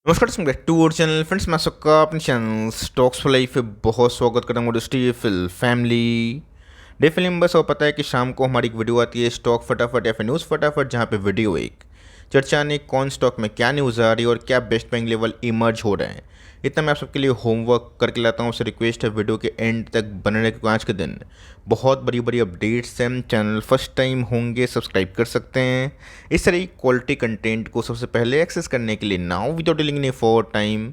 नमस्कार back to our channel friends. मैं सबका अपने चैनल स्टॉक्स फॉर लाइफ पे बहुत स्वागत करता हूँ। स्टीफिल फैमिली डे फिल्म बस और पता है कि शाम को हमारी एक वीडियो आती है स्टॉक फटाफट या फिर न्यूज़ फटाफट, जहाँ पे वीडियो एक चर्चा ने कौन स्टॉक में क्या न्यूज़ आ रही है और क्या बेस्ट बाइंग लेवल इमर्ज हो रहे हैं। इतना मैं आप सबके लिए होमवर्क करके लाता हूँ। उससे रिक्वेस्ट है वीडियो के एंड तक बने रहे, क्योंकि आज के दिन बहुत बड़ी बड़ी अपडेट्स हैं। चैनल फर्स्ट टाइम होंगे सब्सक्राइब कर सकते हैं इस तरह की क्वालिटी कंटेंट को सबसे पहले एक्सेस करने के लिए। Now without delaying any for time,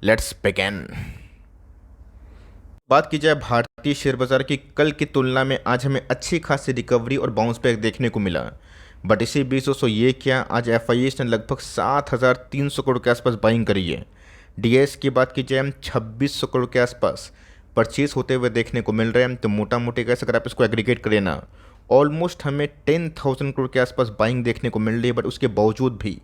let's begin. बात की जाए भारतीय शेयर बाजार की, कल की तुलना में आज हमें अच्छी खासी रिकवरी और बाउंस बैक देखने को मिला। बट इसी बीच दोस्तों ये क्या, आज एफआईएस ने लगभग 7,300 करोड़ के आसपास बाइंग करी है। डीएस की बात की जाए 2,600 करोड़ के आसपास परचेज होते हुए देखने को मिल रहे हैं। तो मोटा मोटी कैसे अगर आप इसको एग्रीगेट करें ना, ऑलमोस्ट हमें 10,000 करोड़ के आसपास बाइंग देखने को मिल रही है। बट उसके बावजूद भी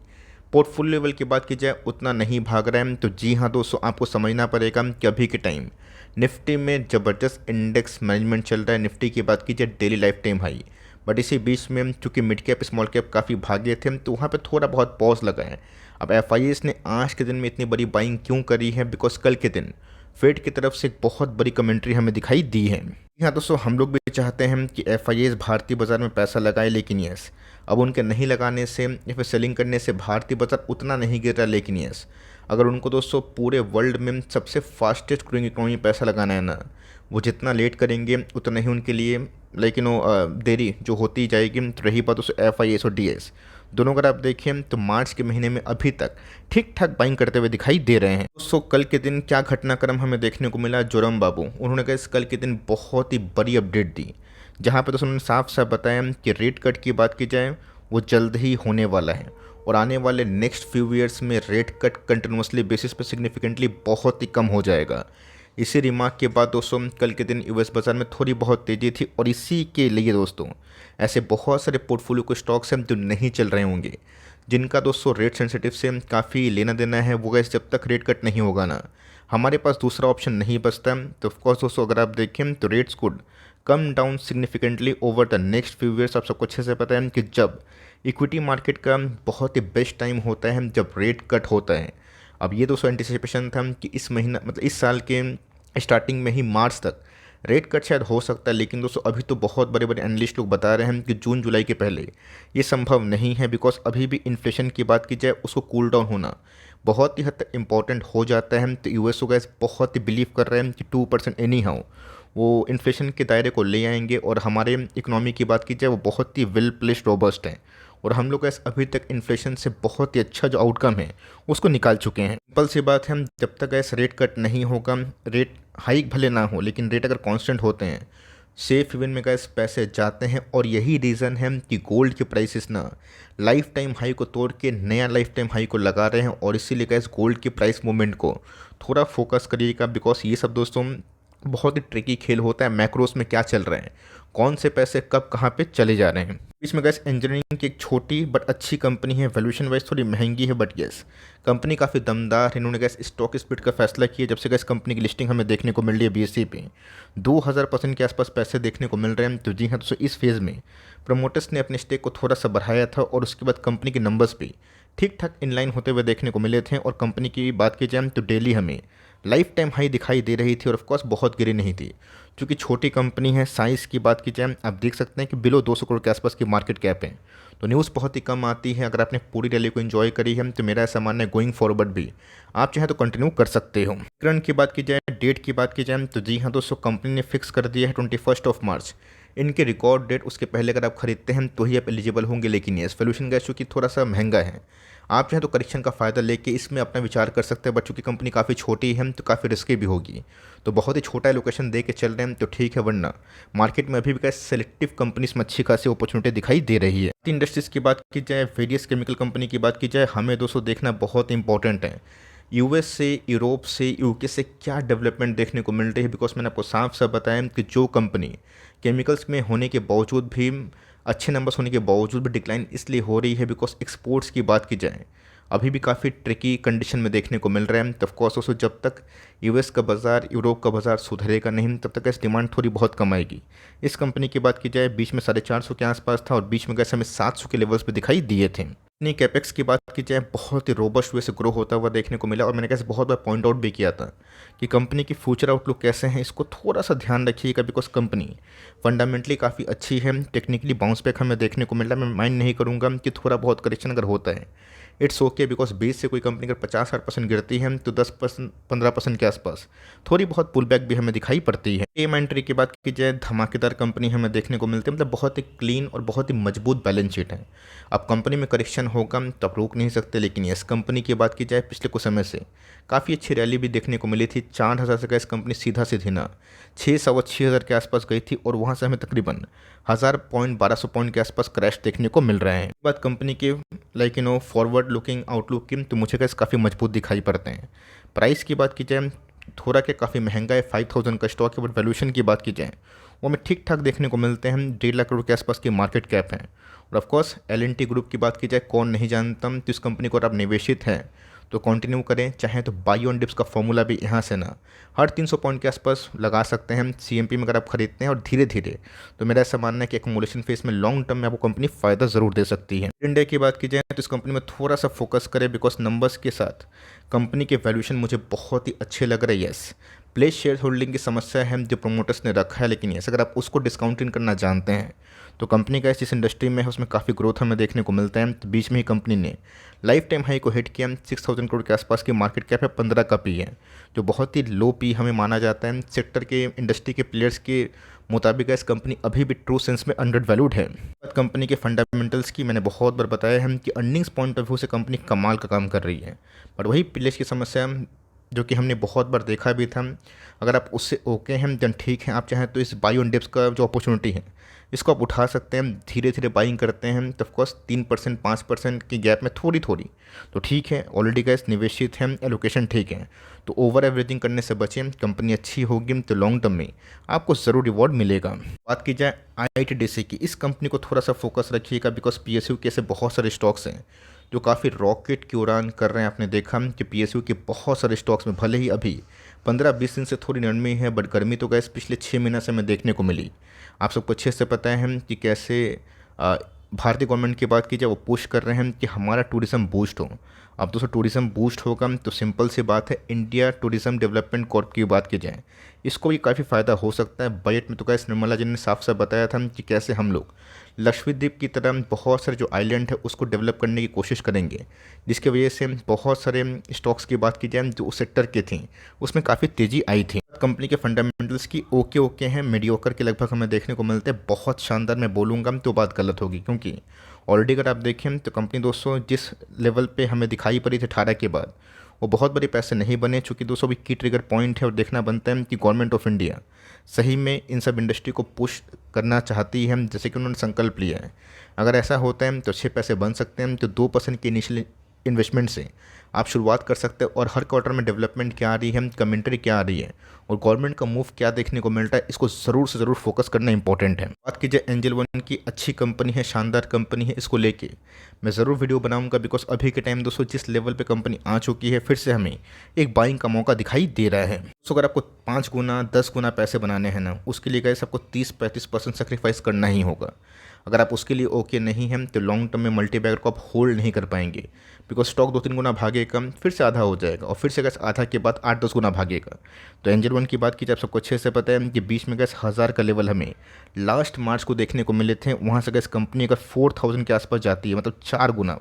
पोर्टफोलियो लेवल की बात की जाए उतना नहीं भाग रहा है। तो जी हाँ दोस्तों, आपको समझना पड़ेगा कि अभी के टाइम निफ्टी में ज़बरदस्त इंडेक्स मैनेजमेंट चल रहा है। निफ्टी की बात की जाए daily life time high. But इसी बीच में चूंकि मिड कैप स्मॉल कैप काफ़ी भागे थे, तो वहाँ पे थोड़ा बहुत पॉज लगा है। अब एफआईएस ने आज के दिन में इतनी बड़ी बाइंग क्यों करी है, बिकॉज कल के दिन फेड की तरफ से एक बहुत बड़ी कमेंट्री हमें दिखाई दी है। हाँ दोस्तों, हम लोग भी चाहते हैं कि एफआईएस भारतीय बाजार में पैसा लगाए, लेकिन यस, अब उनके नहीं लगाने से या फिर सेलिंग करने से भारतीय बाजार उतना नहीं गिर रहा। लेकिन यस, अगर उनको दोस्तों पूरे वर्ल्ड में सबसे फास्टेस्ट ग्रोइंग इकोनॉमी में पैसा लगाना है ना, वो जितना लेट करेंगे उतना ही उनके लिए, लेकिन वो देरी जो होती जाएगी। तो रही बात दोस्तों एफआईएस और डीएस दोनों, अगर आप देखें तो मार्च के महीने में अभी तक ठीक ठाक बाइंग करते हुए दिखाई दे रहे हैं। दोस्तों कल के दिन क्या घटनाक्रम हमें देखने को मिला, जोरम बाबू उन्होंने कहा इस कल के दिन बहुत ही बड़ी अपडेट दी, जहाँ पे दोस्तों उन्होंने साफ साफ बताया कि रेट कट की बात की जाए वो जल्द ही होने वाला है और आने वाले नेक्स्ट फ्यू ईयर्स में रेट कट कंटिन्यूसली बेसिस पे सिग्निफिकेंटली बहुत ही कम हो जाएगा। इसी रिमार्क के बाद दोस्तों कल के दिन यूएस बाजार में थोड़ी बहुत तेज़ी थी और इसी के लिए दोस्तों ऐसे बहुत सारे पोर्टफोलियो के स्टॉक्स हैं जो नहीं चल रहे होंगे, जिनका दोस्तों रेट सेंसिटिव से काफ़ी लेना देना है। वो गैस जब तक रेट कट नहीं होगा ना, हमारे पास दूसरा ऑप्शन नहीं बचता। तो ऑफकोर्स दोस्तों अगर आप देखें तो rates could come down significantly over the next few years. आप सबको अच्छे से पता है कि जब इक्विटी मार्केट का बहुत ही बेस्ट टाइम होता है जब रेट कट होता है। अब ये दोस्तों एंटिसिपेशन था कि इस महीना मतलब इस साल के स्टार्टिंग में ही मार्च तक रेट कट शायद हो सकता है, लेकिन दोस्तों अभी तो बहुत बड़े बड़े एनालिस्ट लोग बता रहे हैं कि जून जुलाई के पहले ये संभव नहीं है। बिकॉज अभी भी इन्फ्लेशन की बात की जाए उसको कूल डाउन होना बहुत ही हद तक इम्पॉर्टेंट हो जाता है। तो यूएस गैस बहुत ही बिलीव कर रहे हैं कि 2% एनी हाउ वो इन्फ्लेशन के दायरे को ले आएंगे और हमारे इकोनॉमी की बात की जाए वो बहुत ही वेल प्लेस्ड रोबस्ट है और हम लोग ऐसे अभी तक इन्फ्लेशन से बहुत ही अच्छा जो आउटकम है उसको निकाल चुके हैं। सिंपल सी बात है, हम जब तक ऐसे रेट कट नहीं होगा, रेट हाइक भले ना हो लेकिन रेट अगर कांस्टेंट होते हैं, सेफ हेवन में गैस पैसे जाते हैं। और यही रीज़न है कि गोल्ड के प्राइसेस ना लाइफ टाइम हाई को तोड़ के नया लाइफ टाइम हाई को लगा रहे हैं। और इसीलिए गैस गोल्ड के प्राइस मूवमेंट को थोड़ा फोकस करिएगा, बिकॉज ये सब दोस्तों बहुत ही ट्रिकी खेल होता है। मैक्रोस में क्या चल रहे हैं, कौन से पैसे कब कहाँ पे चले जा रहे हैं। इसमें गैस इंजीनियरिंग की एक छोटी बट अच्छी कंपनी है, वैल्यूएशन वाइज थोड़ी महंगी है, बट यस कंपनी काफ़ी दमदार है। इन्होंने गैस स्टॉक स्प्लिट का फैसला किया, जब से गैस कंपनी की लिस्टिंग हमें देखने को मिल रही है बीएसई पे 2,000% के आसपास पैसे देखने को मिल रहे हैं। तो जी हाँ दोस्तों, इस फेज़ में प्रमोटर्स ने अपने स्टेक को थोड़ा सा बढ़ाया था और उसके बाद कंपनी के नंबर्स भी ठीक ठाक इनलाइन होते हुए देखने को मिले थे। और कंपनी की बात की जाए तो डेली हमें लाइफ टाइम हाई दिखाई दे रही थी और ऑफकोर्स बहुत गिरी नहीं थी। क्योंकि छोटी कंपनी है, साइज़ की बात की जाए आप देख सकते हैं कि बिलो 200 करोड़ के आसपास की मार्केट कैप है, तो न्यूज़ बहुत ही कम आती है। अगर आपने पूरी रैली को एंजॉय करी है तो मेरा ऐसा मानना है गोइंग फॉरवर्ड भी आप चाहें तो कंटिन्यू कर सकते हो। करंट की बात की जाए, डेट की बात की जाए तो जी हाँ दोस्तों, कंपनी ने फिक्स कर दिया है 21 मार्च इनके रिकॉर्ड डेट। उसके पहले अगर आप खरीदते हैं तो ही आप एलिजिबल होंगे। लेकिन ये सोल्यूशन गैस चूँकि थोड़ा सा महंगा है, आप चाहें तो करेक्शन का फ़ायदा लेके इसमें अपना विचार कर सकते हैं। बट चूँकि कंपनी काफ़ी छोटी है तो काफ़ी रिस्की भी होगी, तो बहुत ही छोटा लोकेशन दे के चल रहे हैं तो ठीक है। वरना मार्केट में अभी भी क्या सेलेक्टिव कंपनीज में अच्छी खासी अपॉर्चुनिटी दिखाई दे रही है। इंडस्ट्रीज़ की बात की जाए, वेरियस केमिकल कंपनी की बात की जाए, हमें दोस्तों देखना बहुत इंपॉर्टेंट है यूएस से, यूरोप से, यूके से क्या डेवलपमेंट देखने को मिल रही है। बिकॉज मैंने आपको साफ साफ बताया कि जो कंपनी केमिकल्स में होने के बावजूद भी, अच्छे नंबर्स होने के बावजूद भी डिक्लाइन इसलिए हो रही है बिकॉज एक्सपोर्ट्स की बात की जाए अभी भी काफ़ी ट्रिकी कंडीशन में देखने को मिल रहा है। तो ऑफकोर्स दोस्तों जब तक यूएस का बाज़ार, यूरोप का बाज़ार सुधरेगा नहीं, तब तक ऐसी डिमांड थोड़ी बहुत कम आएगी। इस कंपनी की बात की जाए बीच में 450 के आसपास था और बीच में गैस हमें 700 के लेवल्स पे दिखाई दिए थे। नहीं, कैपेक्स की बात की जाए बहुत ही रोबस्ट वे से ग्रो होता हुआ देखने को मिला और मैंने कैसे बहुत बार पॉइंट आउट भी किया था कि कंपनी की फ्यूचर आउटलुक कैसे हैं, इसको थोड़ा सा ध्यान रखिएगा बिकॉज कंपनी फंडामेंटली काफ़ी अच्छी है। टेक्निकली बाउंस बैक हमें देखने को मिल रहा है। मैं माइंड नहीं करूँगा कि थोड़ा बहुत करेक्शन अगर होता है, इट्स ओके बिकॉज बेस से कोई कंपनी अगर 50-60% गिरती है तो 10% 15% के आसपास थोड़ी बहुत पुल बैक भी हमें दिखाई पड़ती है। एम एंट्री की बात की जाए, धमाकेदार कंपनी हमें देखने को मिलती है, मतलब बहुत ही क्लीन और बहुत ही मजबूत बैलेंस शीट है। अब कंपनी में करेक्शन होगा तो आप रोक नहीं सकते, लेकिन यस कंपनी की बात की जाए पिछले कुछ समय से काफ़ी अच्छी रैली भी देखने को मिली थी। 4,000 से इस कंपनी सीधा सीधी ना 6,000 के आसपास गई थी और वहाँ से हमें तकरीबन 1,000 पॉइंट 1,200 पॉइंट के आसपास क्रैश देखने को मिल रहे हैं। बात कंपनी के फॉरवर्ड लुकिंग आउटलुक की तो मुझे कैसे काफ़ी मजबूत दिखाई पड़ते हैं। प्राइस की बात की जाए थोड़ा क्या काफ़ी महंगा है, 5,000 का स्टॉक है, बट वैल्यूशन की बात की जाए वो हमें ठीक ठाक देखने को मिलते हैं। 1.5 लाख करोड़ के आसपास की मार्केट कैप है। और ऑफकोर्स L&T ग्रुप की बात की जाए कौन नहीं जानता, तो इस कंपनी को अगर आप निवेशित हैं तो कंटिन्यू करें, चाहे तो बाई ऑन डिप्स का फॉर्मूला भी यहाँ से ना हर 300 पॉइंट के आसपास लगा सकते हैं CMP में अगर आप खरीदते हैं, और धीरे धीरे तो मेरा ऐसा मानना है कि एक्मुलेशन फेज में लॉन्ग टर्म में आपको कंपनी फ़ायदा ज़रूर दे सकती है। इंडिया की बात की जाए तो इस कंपनी में थोड़ा सा फोकस करें बिकॉज नंबर्स के साथ कंपनी के वैल्यूशन मुझे बहुत ही अच्छे लग रहे हैं। यस प्लेस शेयर होल्डिंग की समस्या है जो प्रोमोटर्स ने रखा है, लेकिन यस अगर आप उसको डिस्काउंटिंग करना जानते हैं तो कंपनी का जिस इंडस्ट्री में है उसमें काफ़ी ग्रोथ हमें देखने को मिलता है। तो बीच में ही कंपनी ने लाइफ टाइम हाई को हिट किया। 6,000 करोड़ के आसपास की मार्केट कैप है, 15 का पी है, जो बहुत ही लो पी हमें माना जाता है। सेक्टर के इंडस्ट्री के प्लेयर्स के मुताबिक इस कंपनी अभी भी ट्रू सेंस में अंडर वैल्यूड है। बात कंपनी के फंडामेंटल्स की मैंने बहुत बार बताया है कि अर्निंग्स पॉइंट ऑफ व्यू से कंपनी कमाल का काम कर रही है, बट वही प्लेयर्स की समस्या जो कि हमने बहुत बार देखा भी था। अगर आप उससे ओके हैं देन ठीक है, आप चाहें तो इस बाई ऑन डिप्स का जो अपॉर्चुनिटी है इसको आप उठा सकते हैं। धीरे धीरे बाइंग करते हैं तो ऑफकोर्स 3% 5% की गैप में थोड़ी थोड़ी तो ठीक है। ऑलरेडी गैस निवेशित हैं, एलोकेशन ठीक है, तो ओवर एवरेजिंग करने से बचें। कंपनी अच्छी होगी तो लॉन्ग टर्म में आपको ज़रूर रिवॉर्ड मिलेगा। बात की जाए IITDC की, इस कंपनी को थोड़ा सा फोकस रखिएगा बिकॉज PSU के ऐसे बहुत सारे स्टॉक्स हैं जो काफ़ी रॉकेट की उड़ान कर रहे हैं। आपने देखा कि PSU के बहुत सारे स्टॉक्स में भले ही अभी 15-20 दिन से थोड़ी नरमी है, बट गर्मी तो गैस पिछले 6 महीने से हमें देखने को मिली। आप सबको अच्छे से पता है कि कैसे भारतीय गवर्नमेंट की बात की जाए वो पुश कर रहे हैं कि हमारा टूरिज़्म बूस्ट हो। अब दोस्तों टूरिज़्म बूस्ट होगा तो सिंपल सी बात है, इंडिया टूरिज़्म डेवलपमेंट कॉर्प की बात की जाए इसको भी काफ़ी फ़ायदा हो सकता है। बजट में तो कैसे निर्मला जी ने साफ साफ बताया था कि कैसे हम लोग लक्षद्वीप की तरह बहुत सारे जो आइलैंड है उसको डेवलप करने की कोशिश करेंगे, जिसकी वजह से बहुत सारे स्टॉक्स की बात की जाए जो उस सेक्टर के थी उसमें काफ़ी तेज़ी आई थी। कंपनी के फंडामेंटल्स की ओके हैं, मीडियोकर के लगभग हमें देखने को मिलते हैं। बहुत शानदार मैं बोलूँगा तो बात गलत होगी, क्योंकि ऑलरेडी अगर आप देखें तो कंपनी दोस्तों जिस लेवल पे हमें दिखाई पड़ी थी 18 के बाद वो बहुत बड़े पैसे नहीं बने। चूँकि दोस्तों भी की ट्रिगर पॉइंट है और देखना बनता है कि गवर्नमेंट ऑफ इंडिया सही में इन सब इंडस्ट्री को पुश करना चाहती है जैसे कि उन्होंने संकल्प लिया है। अगर ऐसा होता है तो अच्छे पैसे बन सकते हैं। तो 2% की इनिशियल इन्वेस्टमेंट से आप शुरुआत कर सकते हैं और हर क्वार्टर में डेवलपमेंट क्या आ रही है, कमेंट्री क्या आ रही है और गवर्नमेंट का मूव क्या देखने को मिल रहा है, इसको ज़रूर से ज़रूर फोकस करना इंपॉर्टेंट है। बात कीजिए एंजल वन की, अच्छी कंपनी है, शानदार कंपनी है, इसको लेके मैं ज़रूर वीडियो बनाऊंगा बिकॉज अभी के टाइम दोस्तों जिस लेवल पे कंपनी आ चुकी है फिर से हमें एक बाइंग का मौका दिखाई दे रहा है। दोस्तों अगर आपको 5 गुना 10 गुना पैसे बनाने हैं ना, उसके लिए गाइस आपको 30-35% सेक्रीफाइस करना ही होगा। अगर आप उसके लिए ओके नहीं हैं तो लॉन्ग टर्म में मल्टीबैगर को आप होल्ड नहीं कर पाएंगे बिकॉज स्टॉक 2-3 गुना भागेगा, फिर से आधा हो जाएगा और फिर से गैस आधा के बाद 8-10 गुना भागेगा। तो एंजल वन की बात की जाए आप सबको अच्छे से पता है कि बीच में गैस 1000 का लेवल हमें लास्ट मार्च को देखने को मिले थे। वहाँ से गैस कंपनी अगर 4000 के आसपास जाती है, मतलब 4 गुना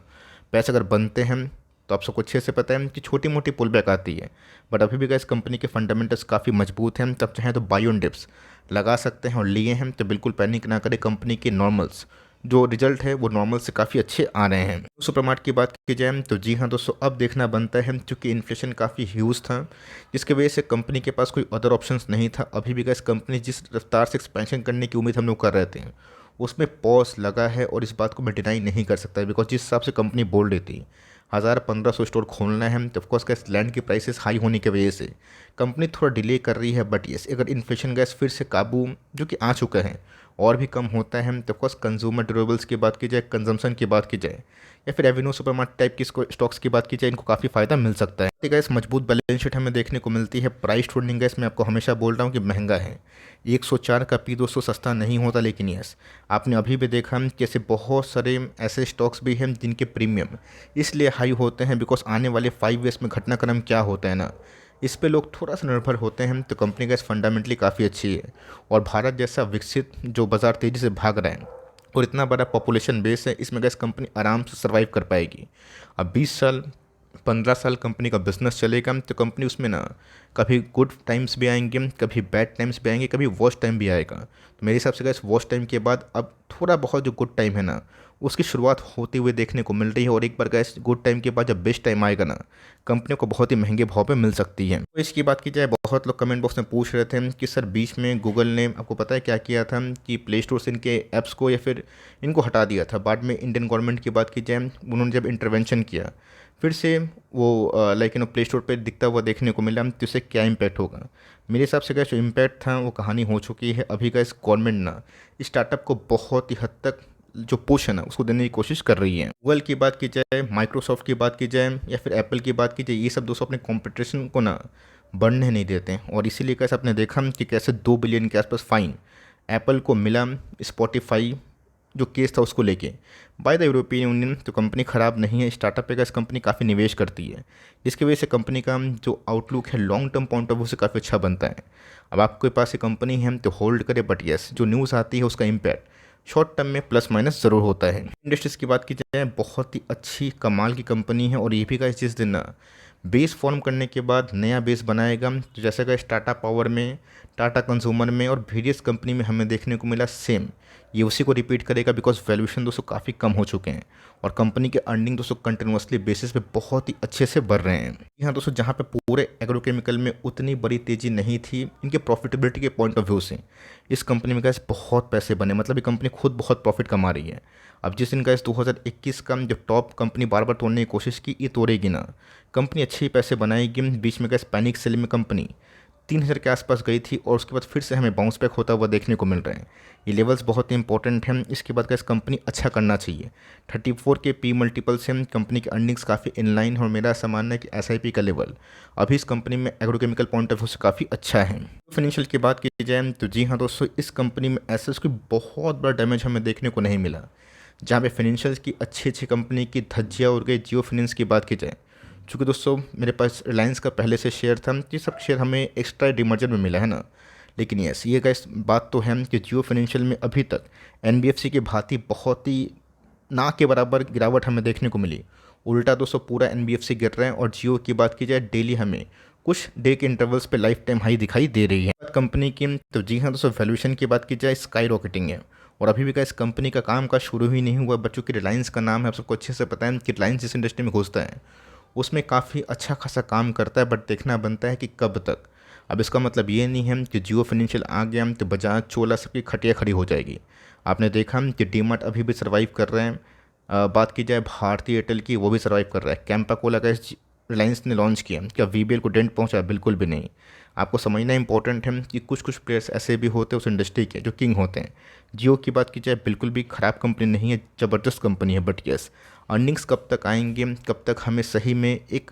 पैसे अगर बनते हैं तो आप सबको अच्छे से पता है कि छोटी मोटी पुल बैक आती है। बट अभी भी गैस कंपनी के फंडामेंटल्स काफ़ी मजबूत हैं, तब चाहें तो बाई ऑन डिप्स लगा सकते हैं और लिए हैं तो बिल्कुल पैनिक ना करें। कंपनी के नॉर्मल्स जो रिजल्ट है वो नॉर्मल से काफ़ी अच्छे आ रहे हैं। सुपरमार्ट की बात की जाए तो जी हाँ दोस्तों, अब देखना बनता है क्योंकि इन्फ्लेशन काफ़ी ह्यूज था जिसकी वजह से कंपनी के पास कोई अदर ऑप्शंस नहीं था। अभी भी गैस कंपनी जिस रफ्तार से एक्सपेंशन करने की उम्मीद हम लोग कर रहे थे उसमें पॉज लगा है और इस बात को मैं डिनाई नहीं कर सकता बिकॉज जिस हिसाब से कंपनी बोल रही थी 1000-1500 स्टोर खोलना है तो ऑफकोर्स गैस लैंड की प्राइसेस हाई होने की वजह से कंपनी थोड़ा डिले कर रही है। बट यस अगर इन्फ्लेशन गैस फिर से काबू जो कि आ चुका है और भी कम होता है तो ऑफकोर्स कंज्यूमर ड्यूरेबल्स की बात की जाए, कंजम्पशन की बात की जाए, या फिर एवेन्यू सुपरमार्ट टाइप की स्टॉक्स की बात की जाए, इनको काफ़ी फ़ायदा मिल सकता है। गैस मजबूत बैलेंस शीट हमें देखने को मिलती है। प्राइस टू गैस मैं आपको हमेशा बोल रहा हूँ कि महंगा है। 104 का पी दोस्तों सस्ता नहीं होता, लेकिन यस आपने अभी भी देखा कि ऐसे बहुत सारे ऐसे स्टॉक्स भी हैं जिनके प्रीमियम इसलिए हाई होते हैं बिकॉज आने वाले 5 ईयर्स में घटनाक्रम क्या होता है ना, इस पे लोग थोड़ा सा निर्भर होते हैं। तो कंपनी का फंडामेंटली काफ़ी अच्छी है और भारत जैसा विकसित जो बाज़ार तेज़ी से भाग रहा है और इतना बड़ा पॉपुलेशन बेस है, इसमें गैस कंपनी आराम से सर्वाइव कर पाएगी। अब 20 साल 15 साल कंपनी का बिजनेस चलेगा तो कंपनी उसमें ना कभी गुड टाइम्स भी आएंगे, कभी बैड टाइम्स भी आएंगे, कभी वर्स्ट टाइम भी आएगा। तो मेरे हिसाब से गैस वर्स्ट टाइम के बाद अब थोड़ा बहुत जो गुड टाइम है ना उसकी शुरुआत होते हुए देखने को मिल रही है। और एक बार गैस गुड टाइम के बाद जब बेस्ट टाइम आएगा ना, कंपनी को बहुत ही महंगे भाव पे मिल सकती है। तो इसकी बात की जाए, बहुत लोग कमेंट बॉक्स में पूछ रहे थे कि सर बीच में गूगल ने आपको पता है क्या किया था कि प्ले स्टोर से इनके ऐप्स को या फिर इनको हटा दिया था। बाद में इंडियन गवर्नमेंट की बात की जाए, उन्होंने जब इंटरवेंशन किया फिर से वो प्ले स्टोर पे दिखता हुआ देखने को मिला, तो इससे क्या इम्पैक्ट होगा। मेरे हिसाब से क्या जो इम्पैक्ट था वो कहानी हो चुकी है। अभी का इस गवर्नमेंट ना स्टार्टअप को बहुत ही हद तक जो पुश है ना उसको देने की कोशिश कर रही है। गूगल की बात की जाए, माइक्रोसॉफ्ट की बात की जाए या फिर एप्पल की बात की जाए, ये सब दोस्तों अपने कॉम्पिटिशन को ना बढ़ने नहीं देते हैं। और इसीलिए कैसे आपने देखा कि कैसे 2 बिलियन के आसपास फाइन एप्पल को मिला स्पॉटिफाई जो केस था उसको लेके बाय द यूरोपियन यूनियन। तो कंपनी ख़राब नहीं है, स्टार्टअप पे इस कंपनी काफ़ी निवेश करती है, जिसकी वजह से कंपनी का जो आउटलुक है long term point of view से काफ़ी अच्छा बनता है। अब आपके पास ये कंपनी है तो होल्ड करे, बट यस जो न्यूज़ आती है उसका इम्पैक्ट शॉर्ट टर्म में प्लस माइनस ज़रूर होता है। इंडस्ट्रीज़ की बात की जाए, बहुत ही अच्छी कमाल की कंपनी है। और ये भी का जिस दिन ना बेस फॉर्म करने के बाद नया बेस बनाएगा, तो जैसे का टाटा पावर में, टाटा कंज्यूमर में और वेरियस कंपनी में हमें देखने को मिला सेम, ये उसी को रिपीट करेगा बिकॉज वैल्यूएशन दोस्तों काफ़ी कम हो चुके हैं और कंपनी के अर्निंग दोस्तों कंटिन्यूसली बेसिस पे बहुत ही अच्छे से बढ़ रहे हैं। यहाँ दोस्तों जहाँ पे पूरे एग्रोकेमिकल में उतनी बड़ी तेज़ी नहीं थी इनके प्रॉफिटेबिलिटी के पॉइंट ऑफ व्यू से, इस कंपनी में गैस बहुत पैसे बने, मतलब ये कंपनी खुद बहुत प्रॉफिट कमा रही है। अब जिस दिन गैस 2021 का जो टॉप कंपनी बार बार तोड़ने की कोशिश की, ये तोड़ेगी ना, कंपनी अच्छे ही पैसे बनाएगी। बीच में गैस पैनिक सेल में कंपनी 3000 के आसपास गई थी और उसके बाद फिर से हमें बाउंस बैक होता हुआ देखने को मिल रहा है। ये लेवल्स बहुत ही इंपॉर्टेंट हैं। इसके बाद गैस कंपनी अच्छा करना चाहिए। 34 के पी मल्टीपल से कंपनी की अर्निंग्स काफ़ी इनलाइन है और मेरा ऐसा मानना है कि एसआईपी का लेवल अभी इस कंपनी में एग्रोकेमिकल पॉइंट ऑफ व्यू से काफ़ी अच्छा है। फाइनेंशियल की बात की जाए तो जी हाँ दोस्तों, इस कंपनी में ऐसे उसकी बहुत बड़ा डैमेज हमें देखने को नहीं मिला। जहाँ पे फाइनेंशियल की अच्छी अच्छी कंपनी की धज्जियाँ उड़ गई। जियो फाइनेंस की बात की जाए, चूँकि दोस्तों मेरे पास रिलायंस का पहले से शेयर था, ये सब शेयर हमें एक्स्ट्रा डीमर्जर में मिला है ना, लेकिन यस ये का बात तो है कि जियो फाइनेंशियल में अभी तक एनबीएफसी की भांति बहुत ही ना के बराबर गिरावट हमें देखने को मिली। उल्टा दोस्तों पूरा एनबीएफसी गिर रहे हैं और जियो की बात की जाए डेली हमें कुछ डे के इंटरवल्स पे लाइफ टाइम हाई दिखाई दे रही है। कंपनी की तो जी हाँ दोस्तों, वैल्यूएशन की बात की जाए स्काई रॉकेटिंग है और अभी भी का इस कंपनी का काम का शुरू ही नहीं हुआ। बच्चों की रिलायंस का नाम है, आप सबको अच्छे से पता है कि रिलायंस जिस इंडस्ट्री में घुसता है उसमें काफ़ी अच्छा खासा काम करता है, बट देखना बनता है कि कब तक। अब इसका मतलब ये नहीं है कि जियो फाइनेंशियल आ गया तो बजाज चोला सबकी खटिया खड़ी हो जाएगी। आपने देखा कि डीमार्ट अभी भी सर्वाइव कर रहे हैं। बात की जाए भारतीय एयरटेल की, वो भी सर्वाइव कर रहा है। कैंपा कोला का रिलायंस ने लॉन्च किया, क्या वीबीएल को डेंट पहुंचा? बिल्कुल भी नहीं। आपको समझना इंपॉर्टेंट है कि कुछ कुछ प्लेयर्स ऐसे भी होते हैं उस इंडस्ट्री के जो किंग होते हैं। जियो की बात की जाए, बिल्कुल भी ख़राब कंपनी नहीं है, ज़बरदस्त कंपनी है, बट यस अर्निंग्स कब तक आएंगे, कब तक हमें सही में एक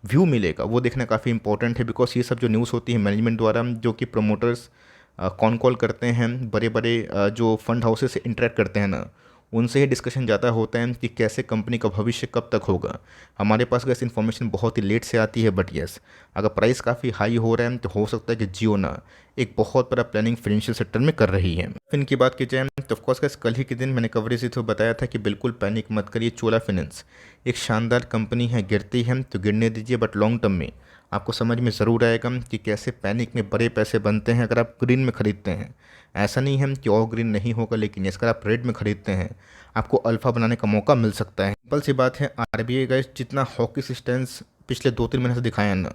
व्यू मिलेगा, वो देखना काफ़ी इंपॉर्टेंट है। बिकॉज ये सब जो न्यूज़ होती है मैनेजमेंट द्वारा, जो कि प्रमोटर्स कॉन कॉल करते हैं, बड़े बड़े जो फंड हाउसेस से इंटरेक्ट करते हैं ना, उनसे ही डिस्कशन ज़्यादा होता है कि कैसे कंपनी का भविष्य कब तक होगा। हमारे पास वैसे इन्फॉर्मेशन बहुत ही लेट से आती है, बट यस अगर प्राइस काफ़ी हाई हो रहा है तो हो सकता है कि जियो ना एक बहुत बड़ा प्लानिंग फाइनेंशियल सेक्टर में कर रही है। फिन की बात की जाए तो ऑफकोर्स गैस कल ही के दिन मैंने कवरेज से तो बताया था कि बिल्कुल पैनिक मत करिए। चोला फाइनेंस एक शानदार कंपनी है, गिरती है तो गिरने दीजिए, बट लॉन्ग टर्म में आपको समझ में ज़रूर आएगा कि कैसे पैनिक में बड़े पैसे बनते हैं अगर आप ग्रीन में ख़रीदते हैं। ऐसा नहीं है कि और ग्रीन नहीं होगा, लेकिन अगर आप रेड में ख़रीदते हैं आपको अल्फ़ा बनाने का मौका मिल सकता है। सिंपल सी बात है, आरबीआई का जितना हॉकी स्टैंस पिछले 2-3 महीने से दिखाया ना,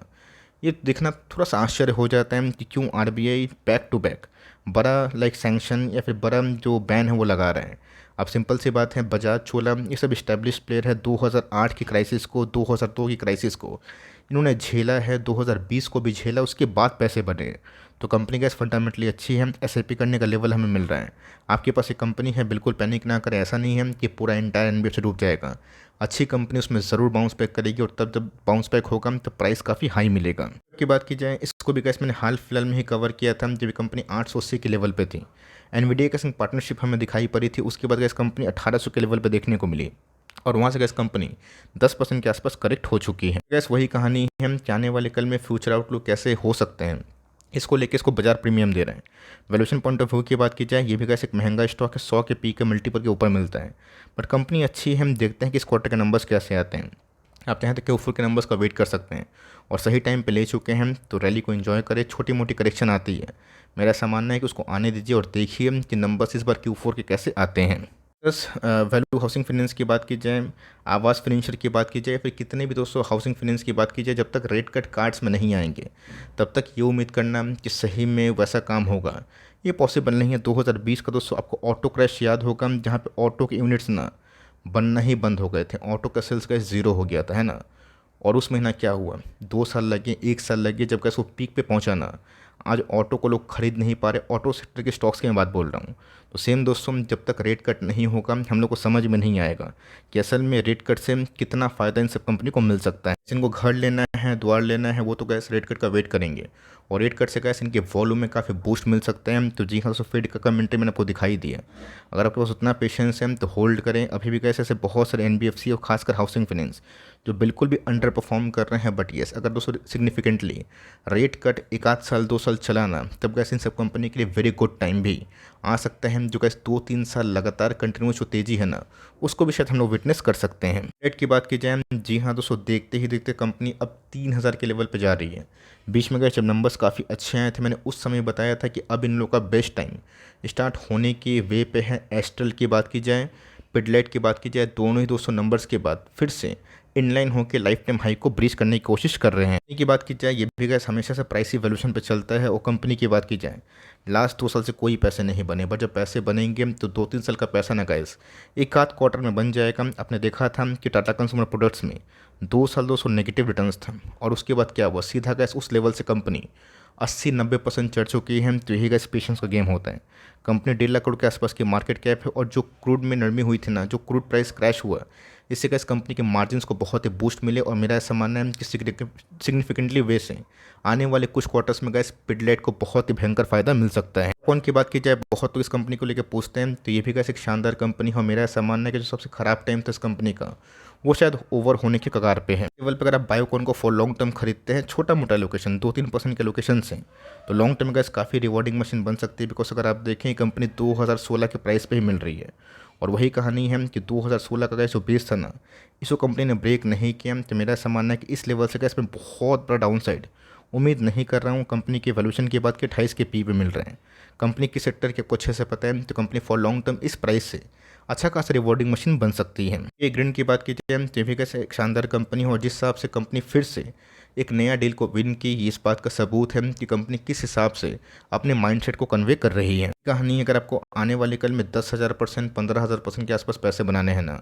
ये देखना थोड़ा सा आश्चर्य हो जाता है कि क्यों आरबीआई बैक टू बैक बड़ा सैंक्शन या फिर बड़ा जो बैन है वो लगा रहा है। अब सिंपल सी बात है, बजाज चोला ये सब इस्टेब्लिश प्लेयर है। 2008 की क्राइसिस को, 2002 की क्राइसिस को इन्होंने झेला है, 2020 को भी झेला, उसके बाद पैसे बने। तो कंपनी गैस फंडामेंटली अच्छी है, एसआईपी करने का लेवल हमें मिल रहा है। आपके पास एक कंपनी है, बिल्कुल पैनिक ना करें, ऐसा नहीं है कि पूरा एंटायर एनबीएफसी डूब जाएगा। अच्छी कंपनी उसमें ज़रूर बाउंस बैक करेगी, और तब जब बाउंस बैक होगा तो प्राइस काफ़ी हाई मिलेगा। की बात की जाए, इसको भी गैस मैंने हाल फिलहाल में ही कवर किया था, जब कंपनी 880 के लेवल पे थी। एनवीडिया के संग पार्टनरशिप हमें दिखाई पड़ी थी, उसके बाद गैस कंपनी 1800 के लेवल पे देखने को मिली, और वहाँ से गैस कंपनी 10% के आसपास करेक्ट हो चुकी है। गैस वही कहानी है, हम आने वाले कल में फ्यूचर आउटलुक कैसे हो सकते हैं, इसको लेके इसको बाजार प्रीमियम दे रहे हैं। वैल्यूएशन पॉइंट ऑफ व्यू की बात की जाए, ये भी गैस एक महंगा स्टॉक है, 100 के पी के मल्टीपल के ऊपर मिलता है, बट कंपनी अच्छी है। हम देखते हैं कि इस क्वार्टर के नंबर्स कैसे आते हैं। आप चाहें तो Q4 के नंबर्स का वेट कर सकते हैं, और सही टाइम पे ले चुके हैं, तो रैली को एंजॉय करें। छोटी मोटी करेक्शन आती है, मेरा ऐसा मानना है कि उसको आने दीजिए और देखिए कि नंबर्स इस बार Q4 के कैसे आते हैं। बस वैल्यू हाउसिंग फाइनेंस की बात की जाए, आवास फाइनेंशियल की बात की जाए, फिर कितने भी दोस्तों हाउसिंग फाइनेंस की बात की जाए, जब तक रेट कट कार्ड्स में नहीं आएंगे तब तक ये उम्मीद करना कि सही में वैसा काम होगा, ये पॉसिबल नहीं है। 2020 का दोस्तों आपको ऑटो क्रैश याद होगा, जहाँ पे ऑटो के यूनिट्स ना बनना ही बंद हो गए थे, ऑटो का सेल्स का ज़ीरो हो गया था, है ना। और उस महीना क्या हुआ, 2 साल लगे, 1 साल लगे, जब कैसे वो पीक पे पहुंचा ना। आज ऑटो को लोग खरीद नहीं पा रहे, ऑटो सेक्टर के स्टॉक्स की मैं बात बोल रहा हूँ। तो सेम दोस्तों, जब तक रेट कट नहीं होगा हम लोग को समझ में नहीं आएगा कि असल में रेट कट से कितना फ़ायदा इन सब कंपनी को मिल सकता है। जिनको घर लेना है, द्वार लेना है, वो तो गैस रेट कट का वेट करेंगे, और रेट कट से गैस इनके वॉल्यूम में काफ़ी बूस्ट मिल सकते हैं। तो जी हाँ दोस्तों, फेड का कमेंट्री मैंने आपको दिखाई दिया। अगर आपके पास उतना पेशेंस है तो होल्ड करें। अभी भी गैस ऐसे बहुत सारे एनबीएफसी और खासकर हाउसिंग फाइनेंस जो बिल्कुल भी अंडर परफॉर्म कर रहे हैं, बट येस अगर दोस्तों सिग्निफिकेंटली रेट कट 1 आध साल 2 साल चला ना, तब गैस इन सब कंपनी के लिए वेरी गुड टाइम भी आ सकता है। जो गैस 2-3 साल लगातार कंटिन्यूस जो तेज़ी है ना, उसको भी शायद हम लोग विटनेस कर सकते हैं। रेट की बात की जाए, जी हाँ दोस्तों, देखते ही देखते कंपनी अब 3000 के लेवल पे जा रही है। बीच में गए जब नंबर्स काफ़ी अच्छे आए थे, मैंने उस समय बताया था कि अब इन लोग का बेस्ट टाइम स्टार्ट होने के वे पे है। एस्ट्रल की बात की जाए, पिडलाइट की बात की जाए, दोनों ही दोस्तों नंबर्स के बाद फिर से इनलाइन होकर लाइफ टाइम हाई को ब्रीच करने की कोशिश कर रहे हैं। कंपनी की बात की जाए, ये भी गैस हमेशा से प्राइस वैल्यूएशन पे चलता है। और कंपनी की बात की जाए, लास्ट 2 साल से कोई पैसे नहीं बने, बट जब पैसे बनेंगे तो 2-3 साल का पैसा ना गैस 1 आध क्वार्टर में बन जाएगा। आपने देखा था कि टाटा कंज्यूमर प्रोडक्ट्स में 2 साल 200 नेगेटिव रिटर्न्स था, और उसके बाद क्या हुआ, सीधा गैस उस लेवल से कंपनी 80-90% चढ़ चुकी है। तो यही गैस पेशेंस का गेम होता है। कंपनी 1.5 लाख करोड़ के आसपास की मार्केट कैप है, और जो क्रूड में नरमी हुई थी ना, जो क्रूड प्राइस क्रैश हुआ, इससे गैस कंपनी के मार्जिन्स को बहुत ही बूस्ट मिले। और मेरा ऐसा मानना है कि सिग्निफिकेंटली वे से आने वाले कुछ क्वार्टर्स में गैस पिडलाइट को बहुत ही भयंकर फायदा मिल सकता है। कौन की बात की जाए, बहुत तो इस कंपनी को लेकर पूछते हैं, तो ये भी गैस एक शानदार कंपनी है। और मेरा ऐसा मानना है कि जो सबसे खराब टाइम था इस कंपनी का, वो शायद ओवर होने के कगार पे है। लेवल पर अगर आप बायोकॉन को फॉर लॉन्ग टर्म खरीदते हैं, छोटा मोटा लोकेशन 2-3% के लोकेशन से, तो लॉन्ग टर्म गैस काफ़ी रिवॉर्डिंग मशीन बन सकती है। बिकॉज अगर आप देखें, कंपनी 2016 के प्राइस पे ही मिल रही है, और वही कहानी है कि 2016 का गैस जो बेस था ना, इसको कंपनी ने ब्रेक नहीं किया। तो मेरा ऐसा मानना है कि इस लेवल से गैस में बहुत बड़ा डाउन साइड उम्मीद नहीं कर रहा हूँ। कंपनी के वैल्यूएशन के बाद के 28 के पी पे मिल रहे हैं। कंपनी किस सेक्टर के कुछ ऐसे पता है, तो कंपनी फॉर लॉन्ग टर्म इस प्राइस से अच्छा खासा रिवॉर्डिंग मशीन बन सकती है। ये ग्रीन की बात की जाए, तो भी कैसे एक शानदार कंपनी हो, जिस हिसाब से कंपनी फिर से एक नया डील को विन की, इस बात का सबूत है कि कंपनी किस हिसाब से अपने माइंडसेट को कन्वे कर रही है। कहानी अगर आपको आने वाले कल में 10,000%, 15,000% के आसपास पैसे बनाने हैं ना,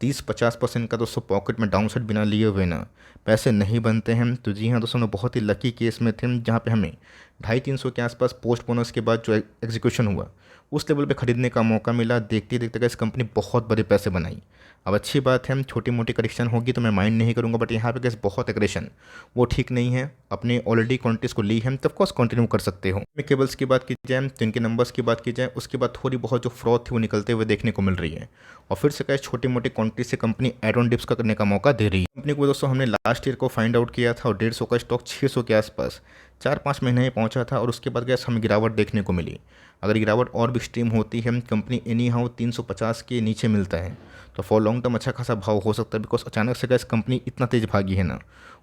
30-50% का दोस्तों पॉकेट में डाउन साइड बिना लिए हुए ना पैसे नहीं बनते हैं। तो जी हाँ दोस्तों, बहुत ही लकी केस में थे, जहाँ पे हमें 250-300 के आसपास पोस्ट बोनस के बाद जो एग्जीक्यूशन हुआ, उस लेवल पे खरीदने का मौका मिला। देखते देखते गैस कंपनी बहुत बड़े पैसे बनाई। अब अच्छी बात है, छोटी मोटी करेक्शन होगी तो मैं माइंड नहीं करूँगा, बट यहाँ पे गैस बहुत एग्रेशन वो ठीक नहीं है। अपने ऑलरेडी क्वांटिटीज़ को ली है तो ऑफकोर्स कंटिन्यू कर सकते हो। केबल्स की बात की जाए, तो इनके नंबर्स की बात की जाए, उसके बाद थोड़ी बहुत जो फ्रॉड थी वो निकलते हुए देखने को मिल रही है। और फिर से गैस छोटी मोटी क्वांटिटी से कंपनी एड ऑन डिप्स का करने का मौका दे रही है। कंपनी को दोस्तों हमने लास्ट ईयर को फाइंड आउट किया था, और 150 का स्टॉक 600 के आसपास 4-5 महीने में पहुंचा था, और उसके बाद गैस हमें गिरावट देखने को मिली। अगर गिरावट और भी एक्सट्रीम होती है, कंपनी एनी हाउ 350 के नीचे मिलता है, तो फॉर लॉन्ग टर्म अच्छा खासा भाव हो सकता है। बिकॉज अचानक से गैस कंपनी इतना तेज भागी है ना,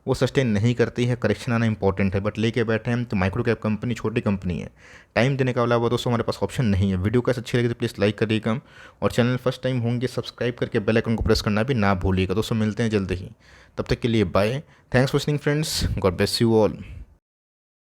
वो सस्टेन नहीं करती है। करेक्शन आना इंपॉर्टेंट है, बट लेके बैठे हैं तो माइक्रो कैप कंपनी छोटी कंपनी है, टाइम देने का अलावा दोस्तों हमारे पास ऑप्शन नहीं है। वीडियो कैसे अच्छी लगी तो प्लीज़ लाइक करिएगा, और चैनल फर्स्ट टाइम होंगे सब्सक्राइब करके बेल आइकन को प्रेस करना भी ना भूलिएगा। दोस्तों मिलते हैं जल्द ही, तब तक के लिए bye. Thanks for watching friends, God bless you all.